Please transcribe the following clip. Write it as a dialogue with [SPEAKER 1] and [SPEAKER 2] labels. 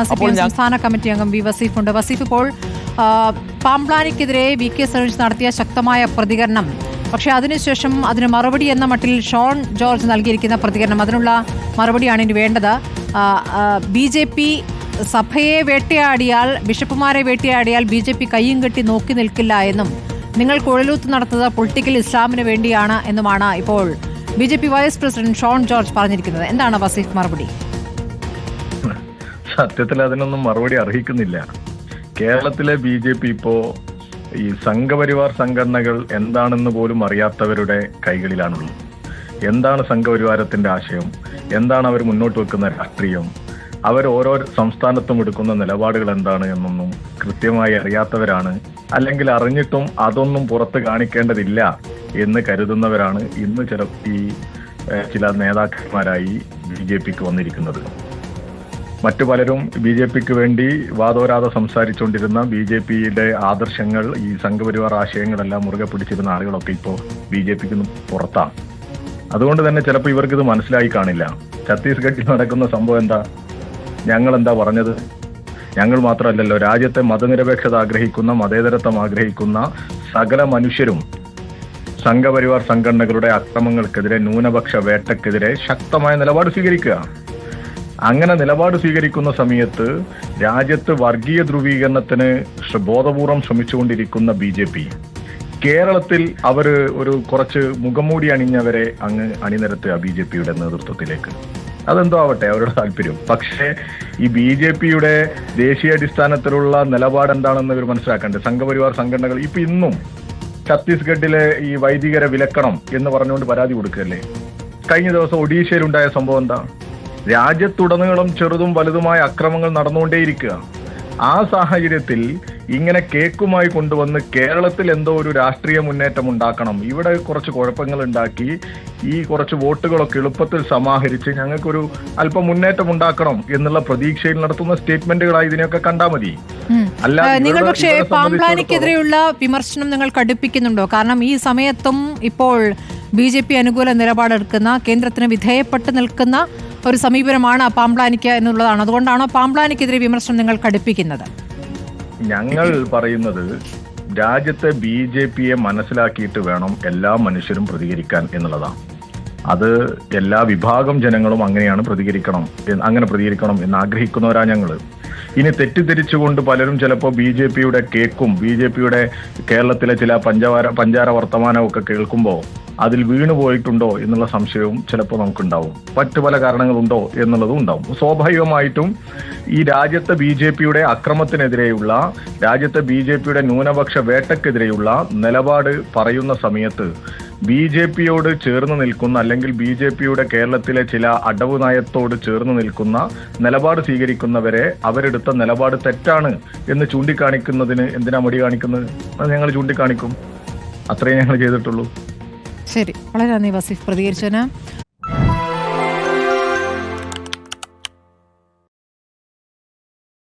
[SPEAKER 1] CPM സംസ്ഥാന committee അംഗം V Wasif ഉണ്ട്. വസീഫ്, ഇപ്പോൾ പാംപ്ലാനിക്കെതിരെ വി കെ സനോജ് നടത്തിയ ശക്തമായ പ്രതികരണം, പക്ഷേ അതിനുശേഷം അതിന് മറുപടി എന്ന മട്ടിൽ ഷോൺ ജോർജ് നൽകിയിരിക്കുന്ന പ്രതികരണം, അതിനുള്ള മറുപടിയാണ് ഇനി വേണ്ടത്. BJP സഭയെ വേട്ടയാടിയാൽ, ബിഷപ്പുമാരെ വേട്ടയാടിയാൽ BJP കയ്യും കെട്ടി നോക്കി നിൽക്കില്ല എന്നും നിങ്ങൾ കുഴലൂത്ത് നടത്തുന്നത് പൊളിറ്റിക്കൽ ഇസ്ലാമിന് വേണ്ടിയാണ് എന്നുമാണ് ഇപ്പോൾ BJP vice president Shone George പറഞ്ഞിരിക്കുന്നത്. എന്താണ് വസീഫ് മറുപടി?
[SPEAKER 2] സത്യത്തിൽ അതിനൊന്നും മറുപടി അർഹിക്കുന്നില്ല. കേരളത്തിലെ BJP ഇപ്പോ ഈ സംഘപരിവാർ സംഘടനകൾ എന്താണെന്ന് പോലും അറിയാത്തവരുടെ കൈകളിലാണുള്ളത്. എന്താണ് സംഘപരിവാരത്തിന്റെ ആശയം, എന്താണ് അവർ മുന്നോട്ട് വെക്കുന്ന രാഷ്ട്രീയം, അവർ ഓരോ സംസ്ഥാനത്തും എടുക്കുന്ന നിലപാടുകൾ എന്താണ് എന്നൊന്നും കൃത്യമായി അറിയാത്തവരാണ്. അല്ലെങ്കിൽ അറിഞ്ഞിട്ടും അതൊന്നും പുറത്ത് കാണിക്കേണ്ടതില്ല എന്ന് കരുതുന്നവരാണ് ഇന്ന് ചില നേതാക്കന്മാരായി BJPക്ക് വന്നിരിക്കുന്നത്. മറ്റു പലരും BJPക്ക് വേണ്ടി വാദോരാതെ സംസാരിച്ചുകൊണ്ടിരുന്ന BJPയുടെ ആദർശങ്ങൾ, ഈ സംഘപരിവാർ ആശയങ്ങളെല്ലാം മുറുകെ പിടിച്ചിരുന്ന ആളുകളൊക്കെ ഇപ്പോൾ BJPക്ക് പുറത്താണ്. അതുകൊണ്ട് തന്നെ ചിലപ്പോൾ ഇവർക്കിത് മനസ്സിലായി കാണില്ല. ഛത്തീസ്ഗഡിൽ നടക്കുന്ന സംഭവം എന്താ, ഞങ്ങൾ എന്താ പറഞ്ഞത്? ഞങ്ങൾ മാത്രമല്ലല്ലോ, രാജ്യത്തെ മതനിരപേക്ഷത ആഗ്രഹിക്കുന്ന, മതേതരത്വം ആഗ്രഹിക്കുന്ന സകല മനുഷ്യരും സംഘപരിവാർ സംഘടനകളുടെ അക്രമങ്ങൾക്കെതിരെ, ന്യൂനപക്ഷ വേട്ടക്കെതിരെ ശക്തമായ നിലപാട് സ്വീകരിക്കുക. അങ്ങനെ നിലപാട് സ്വീകരിക്കുന്ന സമയത്ത് രാജ്യത്ത് വർഗീയ ധ്രുവീകരണത്തിന് ബോധപൂർവം ശ്രമിച്ചുകൊണ്ടിരിക്കുന്ന BJP കേരളത്തിൽ അവർ ഒരു കുറച്ച് മുഖംമൂടി അണിഞ്ഞവരെ അങ്ങ് അണിനിരത്തുക BJPയുടെ നേതൃത്വത്തിലേക്ക്. അതെന്തോ ആവട്ടെ, അവരുടെ താല്പര്യം. പക്ഷേ ഈ BJPയുടെ ദേശീയാടിസ്ഥാനത്തിലുള്ള നിലപാട് എന്താണെന്ന് ഇവർ മനസ്സിലാക്കേണ്ടത്. സംഘപരിവാർ സംഘടനകൾ ഇപ്പൊ ഇന്നും ഛത്തീസ്ഗഡിലെ ഈ വൈദികരെ വിലക്കണം എന്ന് പറഞ്ഞുകൊണ്ട് പരാതി കൊടുക്കുകയല്ലേ. കഴിഞ്ഞ ദിവസം ഒഡീഷയിലുണ്ടായ സംഭവം എന്താ? രാജ്യത്തുടനീളം ചെറുതും വലുതുമായ അക്രമങ്ങൾ നടന്നുകൊണ്ടേയിരിക്കുക. ആ സാഹചര്യത്തിൽ ഇങ്ങനെ കേക്കുമായി കൊണ്ടുവന്ന് കേരളത്തിൽ എന്തോ ഒരു രാഷ്ട്രീയ മുന്നേറ്റം ഉണ്ടാക്കണം, ഇവിടെ കുറച്ച് കുഴപ്പങ്ങൾ ഉണ്ടാക്കി ഈ കുറച്ച് വോട്ടുകളൊക്കെ എളുപ്പത്തിൽ സമാഹരിച്ച് ഞങ്ങൾക്കൊരു അല്പം മുന്നേറ്റം ഉണ്ടാക്കണം എന്നുള്ള പ്രതീക്ഷയിൽ നടത്തുന്ന സ്റ്റേറ്റ്മെന്റുകളായി ഇതിനെയൊക്കെ കണ്ടാൽ മതി.
[SPEAKER 1] നിങ്ങൾ പക്ഷേ പാംപ്ലാനിക്കെതിരെയുള്ള വിമർശനം നിങ്ങൾ കടുപ്പിക്കുന്നുണ്ടോ? കാരണം ഈ സമയത്തും ഇപ്പോൾ BJP അനുകൂല നിലപാടെടുക്കുന്ന, കേന്ദ്രത്തിന് വിധേയപ്പെട്ട് നിൽക്കുന്ന ഒരു സമീപനമാണ് പാംപ്ലാനിക്ക് എന്നുള്ളതാണ്. അതുകൊണ്ടാണോ പാംപ്ലാനിക്കെതിരെ വിമർശനം നിങ്ങൾ കടുപ്പിക്കുന്നത്?
[SPEAKER 2] ഞങ്ങൾ പറയുന്നത് രാജ്യത്തെ BJPയെ മനസ്സിലാക്കിയിട്ട് വേണം എല്ലാ മനുഷ്യരും പ്രതികരിക്കാൻ എന്നുള്ളതാണ്. അത് എല്ലാ വിഭാഗം ജനങ്ങളും അങ്ങനെ പ്രതികരിക്കണം എന്ന് ആഗ്രഹിക്കുന്നവരാ ഞങ്ങൾ. ഇനി തെറ്റിദ്ധരിച്ചുകൊണ്ട് പലരും ചിലപ്പോൾ BJPയുടെ കേക്കും BJPയുടെ കേരളത്തിലെ ചില പഞ്ചാര വർത്തമാനവും ഒക്കെ കേൾക്കുമ്പോൾ അതിൽ വീണു പോയിട്ടുണ്ടോ എന്നുള്ള സംശയവും ചിലപ്പോൾ നമുക്കുണ്ടാവും. മറ്റു പല കാരണങ്ങളുണ്ടോ എന്നുള്ളതും ഉണ്ടാവും. സ്വാഭാവികമായിട്ടും ഈ രാജ്യത്തെ BJPയുടെ അക്രമത്തിനെതിരെയുള്ള, രാജ്യത്തെ BJPയുടെ ന്യൂനപക്ഷ വേട്ടക്കെതിരെയുള്ള നിലപാട് പറയുന്ന സമയത്ത് BJPയോട് ചേർന്ന് നിൽക്കുന്ന, അല്ലെങ്കിൽ BJPയുടെ കേരളത്തിലെ ചില അടവ് നയത്തോട് ചേർന്ന് നിൽക്കുന്ന നിലപാട് സ്വീകരിക്കുന്നവരെ അവരെടുത്ത നിലപാട് തെറ്റാണ് എന്ന് ചൂണ്ടിക്കാണിക്കുന്നതിന് എന്തിനാ മടി കാണിക്കുന്നത്? അത് ഞങ്ങൾ ചൂണ്ടിക്കാണിക്കും. അത്രയും ഞങ്ങൾ ചെയ്തിട്ടുള്ളൂ.
[SPEAKER 1] ശരി, വളരെ നന്ദി വസീഫ് പ്രതികരിച്ചതിന്.